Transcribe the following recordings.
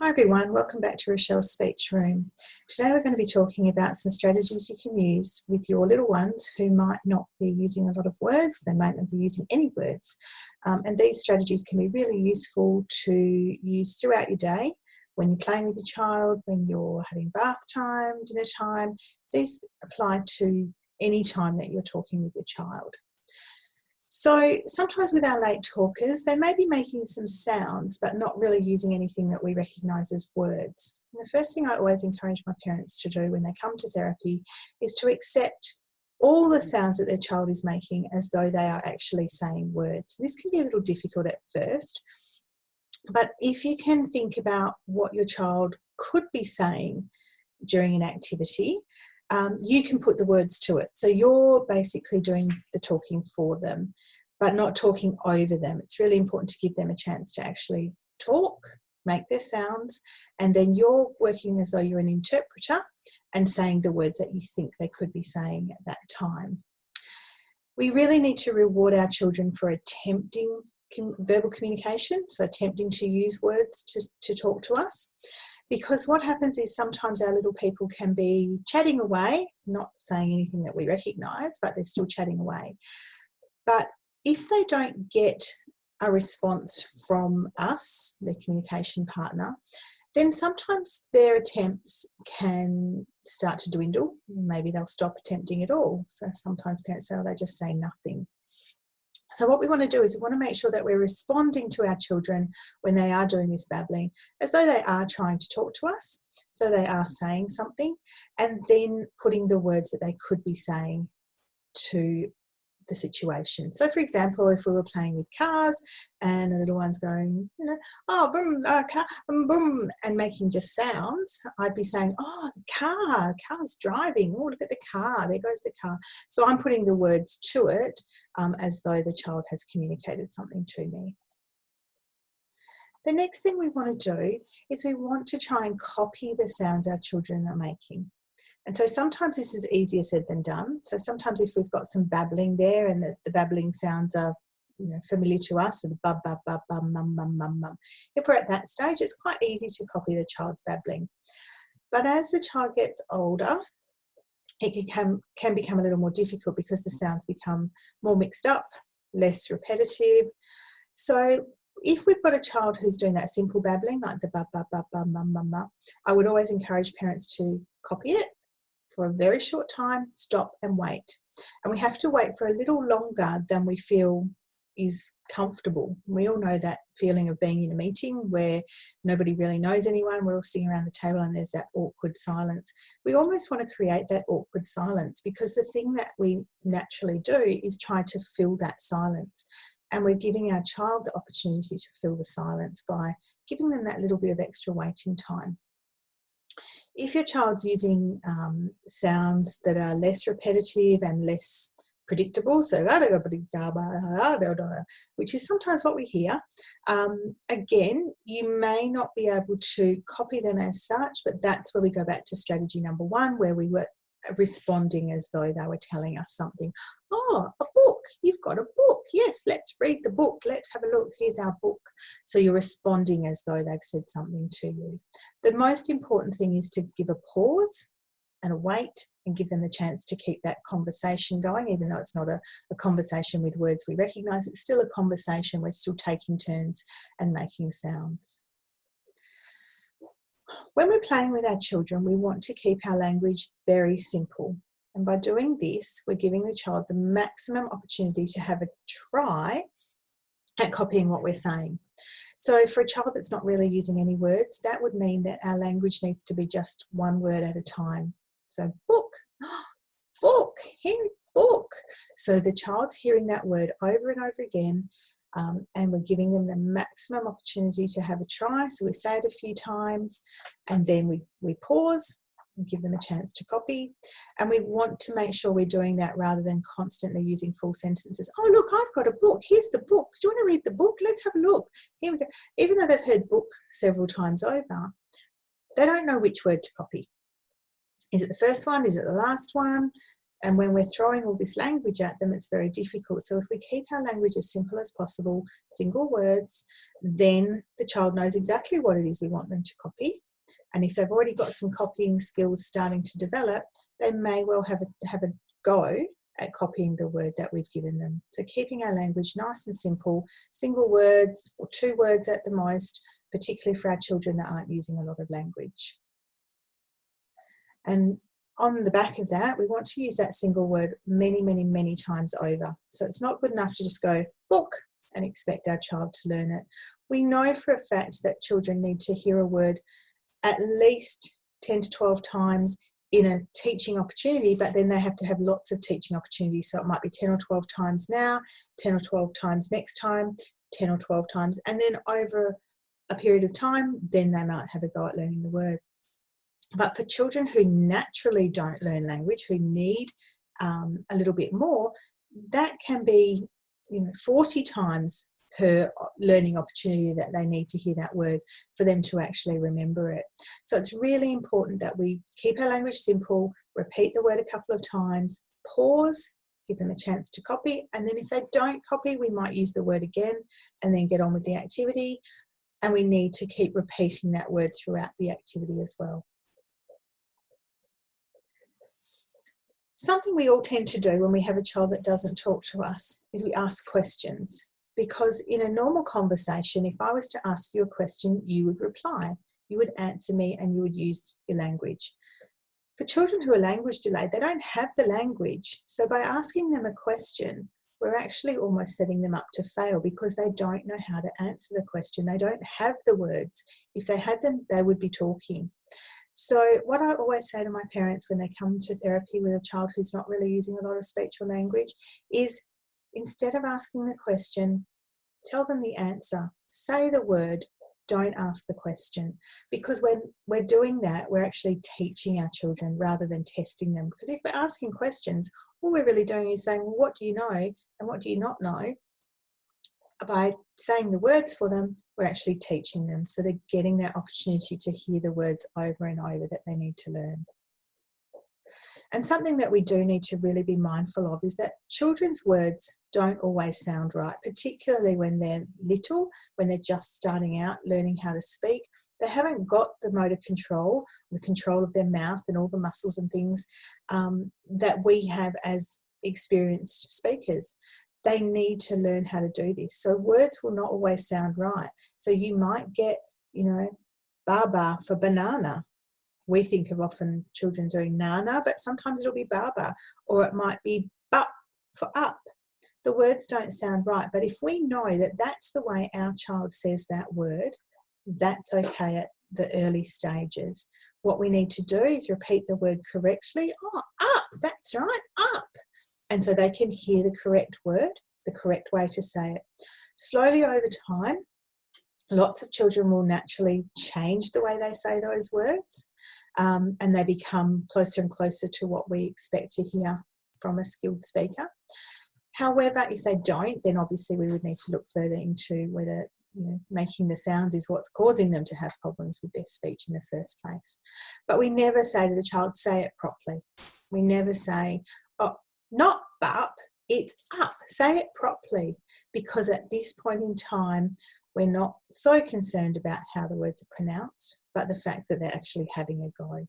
Hi everyone, welcome back to Rochelle's Speech Room. Today we're going to be talking about some strategies you can use with your little ones who might not be using a lot of words, they might not be using any words. And these strategies can be really useful to use throughout your day, when you're playing with your child, when you're having bath time, dinner time. These apply to any time that you're talking with your child. So sometimes with our late talkers, they may be making some sounds, but not really using anything that we recognise as words. And the first thing I always encourage my parents to do when they come to therapy is to accept all the sounds that their child is making as though they are actually saying words. This can be a little difficult at first, but if you can think about what your child could be saying during an activity, you can put the words to it. So you're basically doing the talking for them, but not talking over them. It's really important to give them a chance to actually talk, make their sounds, and then you're working as though you're an interpreter and saying the words that you think they could be saying at that time. We really need to reward our children for attempting verbal communication, so attempting to use words to talk to us. Because what happens is sometimes our little people can be chatting away, not saying anything that we recognise, but they're still chatting away. But if they don't get a response from us, their communication partner, then sometimes their attempts can start to dwindle. Maybe they'll stop attempting at all. So sometimes parents say, oh, they just say nothing. So what we want to do is we want to make sure that we're responding to our children when they are doing this babbling as though they are trying to talk to us, so they are saying something, and then putting the words that they could be saying to the situation. So for example, if we were playing with cars and the little one's going, oh, boom, car, boom, and making just sounds, I'd be saying, oh, the car's driving, oh, look at the car, there goes the car. So I'm putting the words to it as though the child has communicated something to me. The next thing we want to do is we want to try and copy the sounds our children are making. And so sometimes this is easier said than done. So sometimes if we've got some babbling there and the babbling sounds are familiar to us, so the bub, bub, bub, bum, mum, mum, mum, mum. If we're at that stage, it's quite easy to copy the child's babbling. But as the child gets older, it can become a little more difficult because the sounds become more mixed up, less repetitive. So if we've got a child who's doing that simple babbling, like the bub, bub, bub, bum, mum, mum, mum, I would always encourage parents to copy it for a very short time, stop and wait. And we have to wait for a little longer than we feel is comfortable. We all know that feeling of being in a meeting where nobody really knows anyone, we're all sitting around the table and there's that awkward silence. We almost want to create that awkward silence because the thing that we naturally do is try to fill that silence. And we're giving our child the opportunity to fill the silence by giving them that little bit of extra waiting time. If your child's using sounds that are less repetitive and less predictable, so which is sometimes what we hear, again, you may not be able to copy them as such, but that's where we go back to strategy number one, where we were responding as though they were telling us something. Oh, a book, you've got a book. Yes, let's read the book. Let's have a look. Here's our book. So you're responding as though they've said something to you. The most important thing is to give a pause and a wait and give them the chance to keep that conversation going, even though it's not a conversation with words we recognise. It's still a conversation. We're still taking turns and making sounds. When we're playing with our children, we want to keep our language very simple. And by doing this, we're giving the child the maximum opportunity to have a try at copying what we're saying. So for a child that's not really using any words, that would mean that our language needs to be just one word at a time. So book, book, here, book. So the child's hearing that word over and over again, and we're giving them the maximum opportunity to have a try. So we say it a few times and then we pause and give them a chance to copy. And we want to make sure we're doing that rather than constantly using full sentences. Oh, look, I've got a book. Here's the book. Do you want to read the book? Let's have a look. Here we go. Even though they've heard book several times over, they don't know which word to copy. Is it the first one? Is it the last one? And when we're throwing all this language at them, it's very difficult. So if we keep our language as simple as possible, single words, then the child knows exactly what it is we want them to copy. And if they've already got some copying skills starting to develop, they may well have a go at copying the word that we've given them. So keeping our language nice and simple, single words or 2 words at the most, particularly for our children that aren't using a lot of language. And on the back of that, we want to use that single word many, many, many times over. So it's not good enough to just go, book, and expect our child to learn it. We know for a fact that children need to hear a word at least 10 to 12 times in a teaching opportunity, but then they have to have lots of teaching opportunities. So it might be 10 or 12 times now, 10 or 12 times next time, 10 or 12 times, and then over a period of time, then they might have a go at learning the word. But for children who naturally don't learn language, who need a little bit more, that can be 40 times per learning opportunity that they need to hear that word for them to actually remember it. So it's really important that we keep our language simple, repeat the word a couple of times, pause, give them a chance to copy, and then if they don't copy, we might use the word again and then get on with the activity. And we need to keep repeating that word throughout the activity as well. Something we all tend to do when we have a child that doesn't talk to us is we ask questions. Because in a normal conversation, if I was to ask you a question, you would reply, you would answer me, and you would use your language. For children who are language delayed, they don't have the language. So by asking them a question, we're actually almost setting them up to fail because they don't know how to answer the question. They don't have the words. If they had them, they would be talking. So what I always say to my parents when they come to therapy with a child who's not really using a lot of speech or language is, instead of asking the question, tell them the answer. Say the word, don't ask the question. Because when we're doing that, we're actually teaching our children rather than testing them. Because if we're asking questions, all we're really doing is saying, well, what do you know and what do you not know? By saying the words for them, we're actually teaching them. So they're getting that opportunity to hear the words over and over that they need to learn. And something that we do need to really be mindful of is that children's words don't always sound right, particularly when they're little, when they're just starting out learning how to speak. They haven't got the motor control, the control of their mouth and all the muscles and things that we have as experienced speakers. They need to learn how to do this. So words will not always sound right. So you might get, baba for banana. We think of often children doing nana, but sometimes it'll be baba, or it might be bup for up. The words don't sound right, but if we know that that's the way our child says that word, that's okay at the early stages. What we need to do is repeat the word correctly. Oh, up, that's right, up. And so they can hear the correct word, the correct way to say it. Slowly over time, lots of children will naturally change the way they say those words, and they become closer and closer to what we expect to hear from a skilled speaker. However, if they don't, then obviously we would need to look further into whether making the sounds is what's causing them to have problems with their speech in the first place. But we never say to the child, say it properly. We never say, oh, not up, it's up. Say it properly, because at this point in time, we're not so concerned about how the words are pronounced, but the fact that they're actually having a go.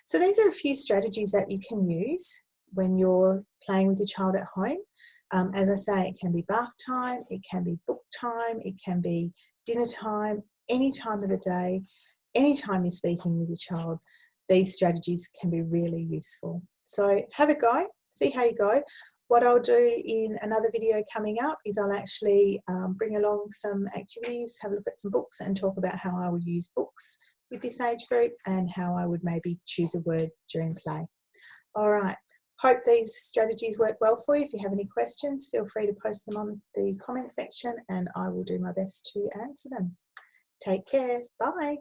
So these are a few strategies that you can use when you're playing with your child at home. As I say, it can be bath time, it can be book time, it can be dinner time, any time of the day, any time you're speaking with your child, these strategies can be really useful. So have a go, see how you go. What I'll do in another video coming up is I'll actually bring along some activities, have a look at some books and talk about how I would use books with this age group and how I would maybe choose a word during play. All right, hope these strategies work well for you. If you have any questions, feel free to post them on the comment section and I will do my best to answer them. Take care, bye.